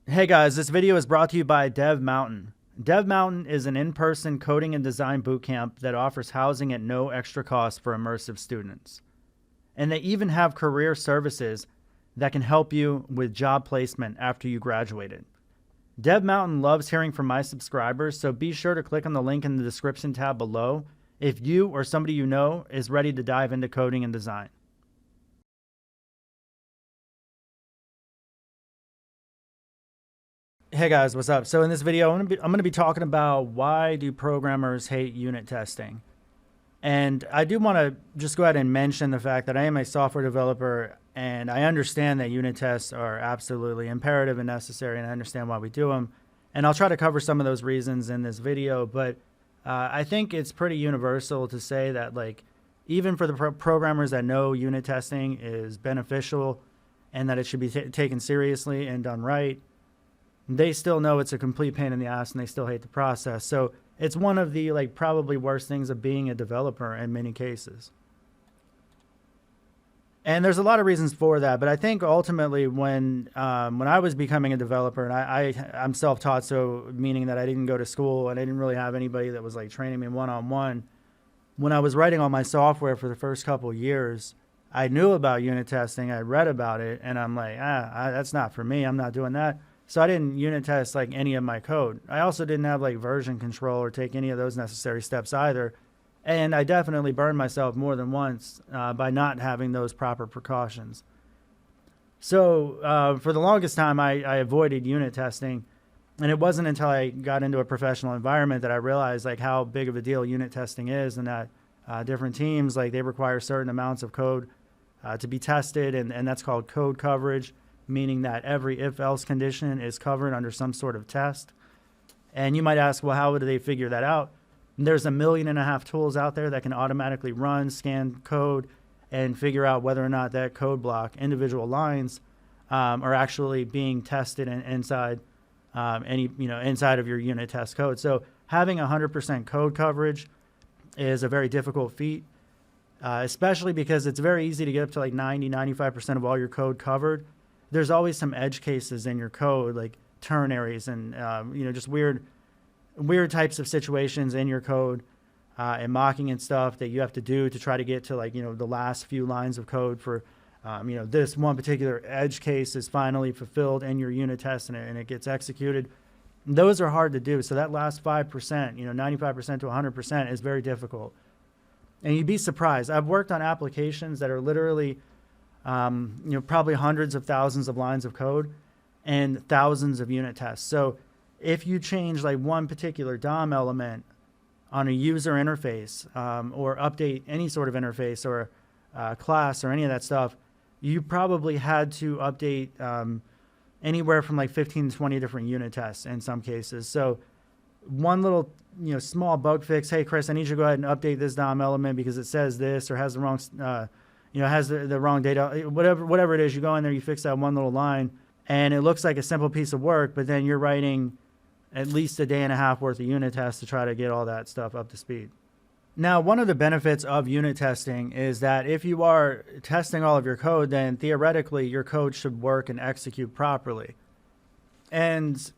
Hey guys, this video is brought to you by Dev Mountain. Dev Mountain is an in-person coding and design bootcamp that offers housing at no extra cost for immersive students. And they even have career services that can help you with job placement after you graduated. Dev Mountain loves hearing from my subscribers, so be sure to click on the link in the description tab below if you or somebody you know is ready to dive into coding and design. Hey guys, what's up? So in this video, I'm going to be talking about why do programmers hate unit testing. And I do want to just go ahead and mention the fact that I am a software developer and I understand that unit tests are absolutely imperative and necessary, and I understand why we do them. And I'll try to cover some of those reasons in this video, but I think it's pretty universal to say that, like, even for the programmers that know unit testing is beneficial and that it should be taken seriously and done right, they still know it's a complete pain in the ass and they still hate the process. So it's one of the probably worst things of being a developer in many cases. And there's a lot of reasons for that, but I think ultimately when I was becoming a developer, and I'm self-taught, so meaning that I didn't go to school and I didn't really have anybody that was training me one-on-one. When I was writing all my software for the first couple of years, I knew about unit testing, I read about it, and I'm like, that's not for me, I'm not doing that. So I didn't unit test any of my code. I also didn't have version control or take any of those necessary steps either. And I definitely burned myself more than once by not having those proper precautions. So for the longest time, I avoided unit testing. And it wasn't until I got into a professional environment that I realized how big of a deal unit testing is, and that different teams, they require certain amounts of code to be tested. And that's called code coverage, meaning that every if-else condition is covered under some sort of test. And you might ask, well, how do they figure that out? And there's 1.5 million tools out there that can automatically run, scan code, and figure out whether or not that code block, individual lines, are actually being tested inside inside of your unit test code. So having 100% code coverage is a very difficult feat, especially because it's very easy to get up to 90, 95% of all your code covered. There's always some edge cases in your code, like ternaries and just weird types of situations in your code and mocking and stuff that you have to do to try to get to the last few lines of code for this one particular edge case is finally fulfilled in your unit test and it gets executed. Those are hard to do. So that last 5%, 95% to 100% is very difficult. And you'd be surprised. I've worked on applications that are literally probably hundreds of thousands of lines of code and thousands of unit tests. So if you change one particular DOM element on a user interface or update any sort of interface or class or any of that stuff, you probably had to update anywhere from 15 to 20 different unit tests in some cases. So one little small bug fix, hey Chris, I need you to go ahead and update this DOM element because it says this or has the wrong has the wrong data, whatever it is, you go in there, you fix that one little line, and it looks like a simple piece of work, but then you're writing at least 1.5 days worth of unit tests to try to get all that stuff up to speed. Now, one of the benefits of unit testing is that if you are testing all of your code, then theoretically your code should work and execute properly. And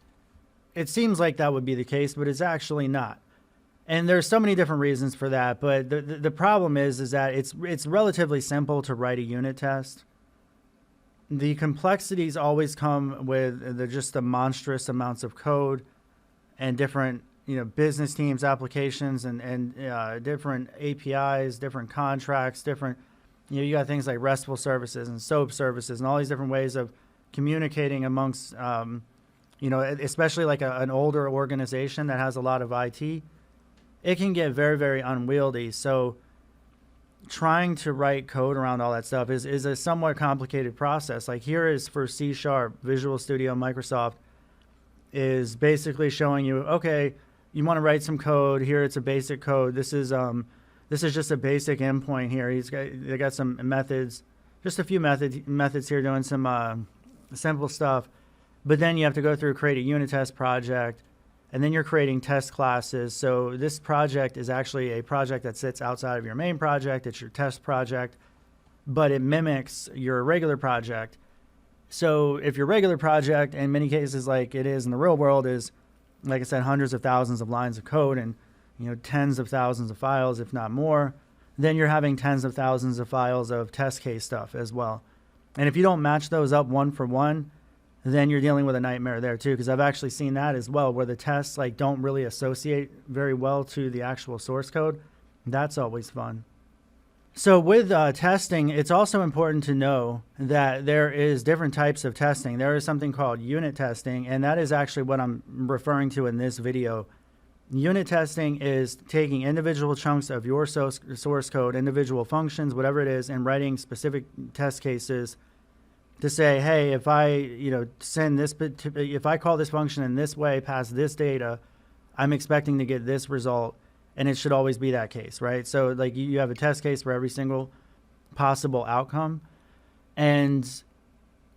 it seems like that would be the case, but it's actually not. And there's so many different reasons for that, but the problem is that it's relatively simple to write a unit test. The complexities always come with just the monstrous amounts of code and different business teams, applications, and different APIs, different contracts, different you got things like RESTful services and SOAP services and all these different ways of communicating amongst especially an older organization that has a lot of IT. It can get very, very unwieldy. So trying to write code around all that stuff is a somewhat complicated process. Here is for C#, Visual Studio, Microsoft is basically showing you, okay, you want to write some code. Here it's a basic code. This is just a basic endpoint here. They got some methods, just a few methods here doing some simple stuff. But then you have to go through, create a unit test project, and then you're creating test classes. So this project is actually a project that sits outside of your main project. It's your test project, but it mimics your regular project. So if your regular project, in many cases like it is in the real world, is, like I said, hundreds of thousands of lines of code and tens of thousands of files, if not more, then you're having tens of thousands of files of test case stuff as well. And if you don't match those up one for one, then you're dealing with a nightmare there too, because I've actually seen that as well, where the tests like don't really associate very well to the actual source code. That's always fun. So with testing, it's also important to know that there is different types of testing. There is something called unit testing, and that is actually what I'm referring to in this video. Unit testing is taking individual chunks of your source code, individual functions, whatever it is, and writing specific test cases to say, hey, if I send this, if I call this function in this way past this data, I'm expecting to get this result. And it should always be that case, right? So like you have a test case for every single possible outcome, and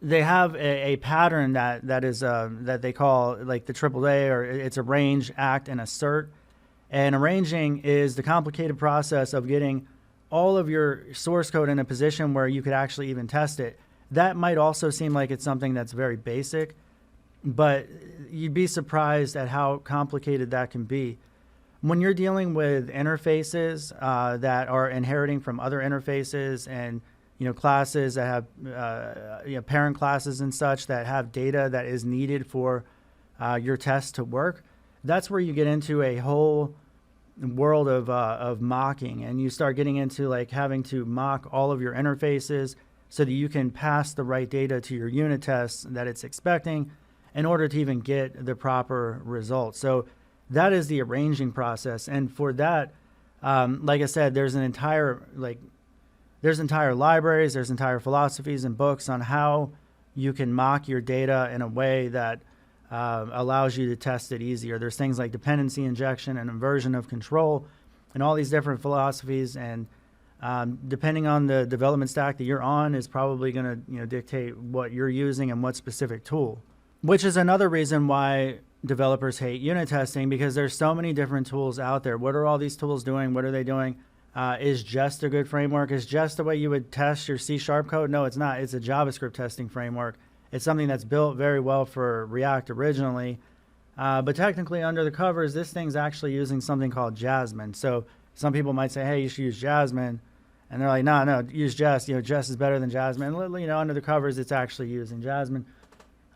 they have a pattern that is that they call like the AAA, or it's arrange, act, and assert. And arranging is the complicated process of getting all of your source code in a position where you could actually even test it. That might also seem like it's something that's very basic, but you'd be surprised at how complicated that can be. When you're dealing with interfaces that are inheriting from other interfaces, and classes that have parent classes and such that have data that is needed for your test to work, that's where you get into a whole world of mocking, and you start getting into like having to mock all of your interfaces so that you can pass the right data to your unit tests that it's expecting in order to even get the proper results. So that is the arranging process. And for that, like I said, there's entire libraries, there's entire philosophies and books on how you can mock your data in a way that allows you to test it easier. There's things like dependency injection and inversion of control and all these different philosophies. And depending on the development stack that you're on is probably going to dictate what you're using and what specific tool, which is another reason why developers hate unit testing, because there's so many different tools out there. What are all these tools doing? What are they doing? Is Jest a good framework? Is Jest the way you would test your C# code? No, it's not. It's a JavaScript testing framework. It's something that's built very well for React originally. But technically under the covers, this thing's actually using something called Jasmine. So some people might say, hey, you should use Jasmine. And they're like, no, use Jest. Jest is better than Jasmine. And, under the covers, it's actually using Jasmine.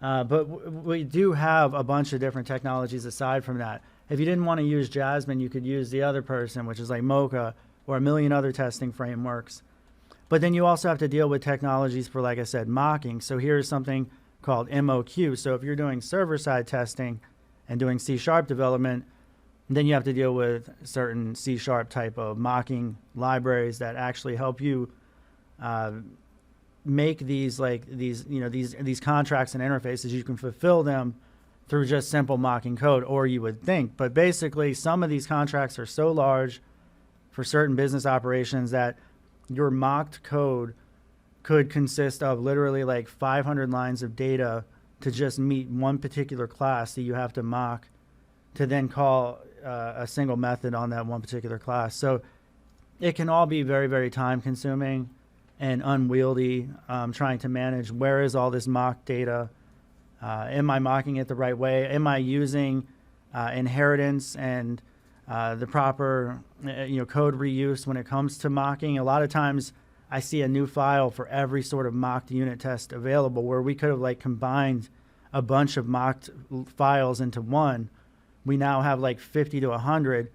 But we do have a bunch of different technologies aside from that. If you didn't want to use Jasmine, you could use the other person, which is like Mocha or a million other testing frameworks. But then you also have to deal with technologies for, like I said, mocking. So here's something called MOQ. So if you're doing server-side testing and doing C# development, then you have to deal with certain C# type of mocking libraries that actually help you make these contracts and interfaces. You can fulfill them through just simple mocking code, or you would think. But basically, some of these contracts are so large for certain business operations that your mocked code could consist of literally like 500 lines of data to just meet one particular class that you have to mock to then call a single method on that one particular class. So it can all be very, very time consuming and unwieldy, trying to manage where is all this mock data. Am I mocking it the right way? Am I using inheritance and the proper code reuse when it comes to mocking? A lot of times I see a new file for every sort of mocked unit test available, where we could have like combined a bunch of mocked files into one. We now have like 50 to 100,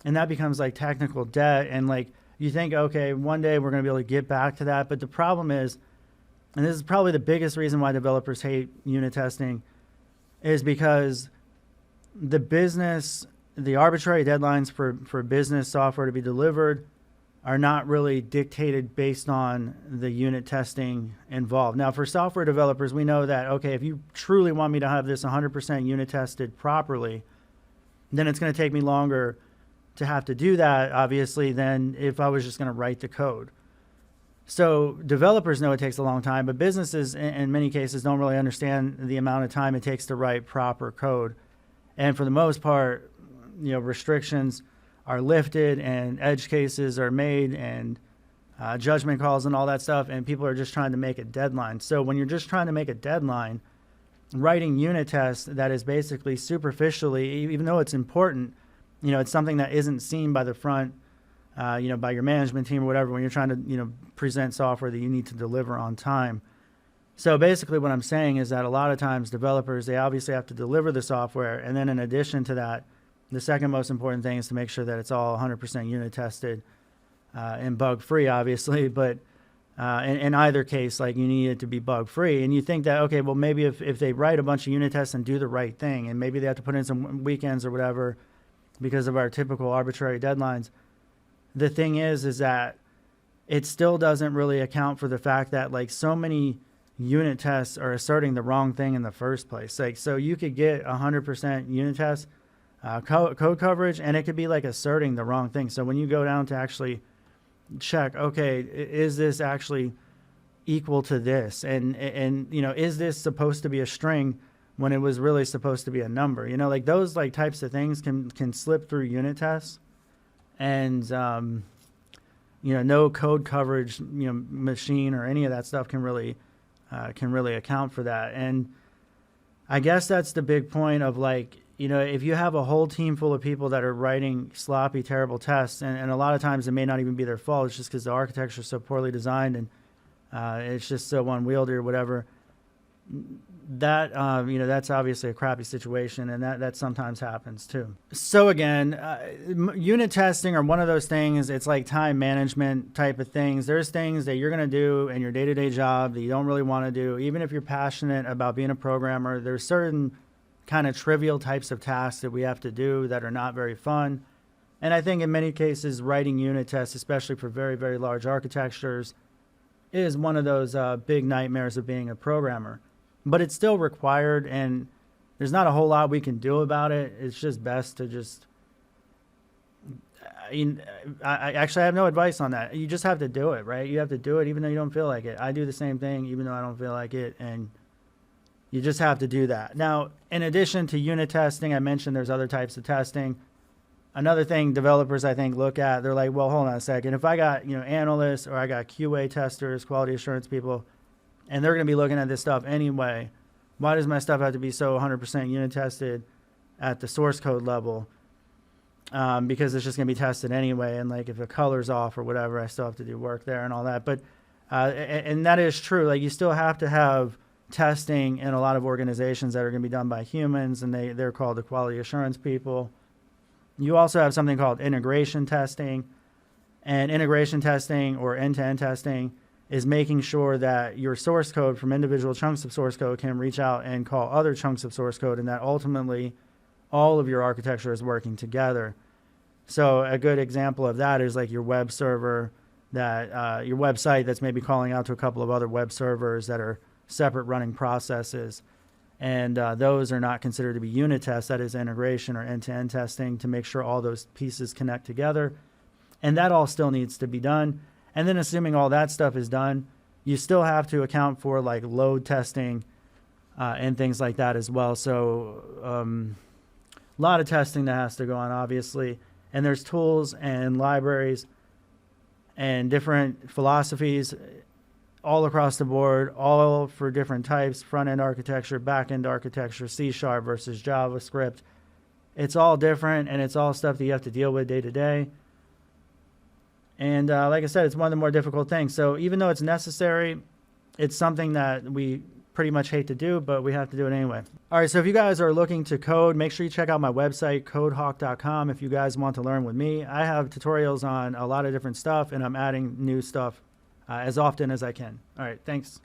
and that becomes like technical debt. And like you think, okay, one day we're going to be able to get back to that. But the problem is, and this is probably the biggest reason why developers hate unit testing, is because the arbitrary deadlines for business software to be delivered are not really dictated based on the unit testing involved. Now, for software developers, we know that, okay, if you truly want me to have this 100% unit tested properly, then it's going to take me longer to have to do that, obviously, than if I was just going to write the code. So developers know it takes a long time, but businesses in many cases don't really understand the amount of time it takes to write proper code. And for the most part, restrictions are lifted and edge cases are made, and judgment calls and all that stuff, and people are just trying to make a deadline. So when you're just trying to make a deadline, writing unit tests that is basically superficially, even though it's important, it's something that isn't seen by the front, by your management team or whatever, when you're trying to, present software that you need to deliver on time. So basically what I'm saying is that a lot of times developers, they obviously have to deliver the software. And then in addition to that, the second most important thing is to make sure that it's all 100% unit tested and bug free, obviously. But in either case, like, you need it to be bug free. And you think that, okay, well, maybe if they write a bunch of unit tests and do the right thing, and maybe they have to put in some weekends or whatever because of our typical arbitrary deadlines. The thing is that it still doesn't really account for the fact that, like, so many unit tests are asserting the wrong thing in the first place. Like, so you could get 100% unit test code coverage, and it could be like asserting the wrong thing. So when you go down to actually check, okay, is this actually equal to this? And is this supposed to be a string when it was really supposed to be a number? Like those like types of things can slip through unit tests. And no code coverage, machine or any of that stuff can really account for that. And I guess that's the big point of, like, if you have a whole team full of people that are writing sloppy, terrible tests, and a lot of times it may not even be their fault. It's just because the architecture is so poorly designed and it's just so unwieldy or whatever. That that's obviously a crappy situation, and that sometimes happens too. So again, unit testing are one of those things. It's like time management type of things. There's things that you're going to do in your day-to-day job that you don't really want to do, even if you're passionate about being a programmer. There's certain kind of trivial types of tasks that we have to do that are not very fun. And I think in many cases, writing unit tests, especially for very, very large architectures, is one of those big nightmares of being a programmer. But it's still required, and there's not a whole lot we can do about it. It's just best to just, I actually have no advice on that. You just have to do it, right? You have to do it even though you don't feel like it. I do the same thing even though I don't feel like it, and you just have to do that. Now, in addition to unit testing, I mentioned there's other types of testing. Another thing developers, I think, look at, they're like, well, hold on a second. If I got, analysts, or I got QA testers, quality assurance people, and they're going to be looking at this stuff anyway, why does my stuff have to be so 100% unit tested at the source code level? Because it's just going to be tested anyway. And like, if the color's off or whatever, I still have to do work there and all that. But, and that is true. Like, you still have to have testing in a lot of organizations that are going to be done by humans, and they're called the quality assurance people. You also have something called integration testing, and integration testing or end-to-end testing is making sure that your source code from individual chunks of source code can reach out and call other chunks of source code, and that ultimately all of your architecture is working together. So a good example of that is like your web server, that your website that's maybe calling out to a couple of other web servers that are separate running processes. And those are not considered to be unit tests. That is integration or end-to-end testing to make sure all those pieces connect together. And that all still needs to be done. And then assuming all that stuff is done, you still have to account for like load testing and things like that as well. So a lot of testing that has to go on, obviously. And there's tools and libraries and different philosophies all across the board, all for different types: front-end architecture, back-end architecture, C# versus JavaScript. It's all different, and it's all stuff that you have to deal with day to day. And like I said, it's one of the more difficult things. So even though it's necessary, it's something that we pretty much hate to do, but we have to do it anyway. All right, so if you guys are looking to code, make sure you check out my website, codehawk.com, if you guys want to learn with me. I have tutorials on a lot of different stuff, and I'm adding new stuff as often as I can. All right, thanks.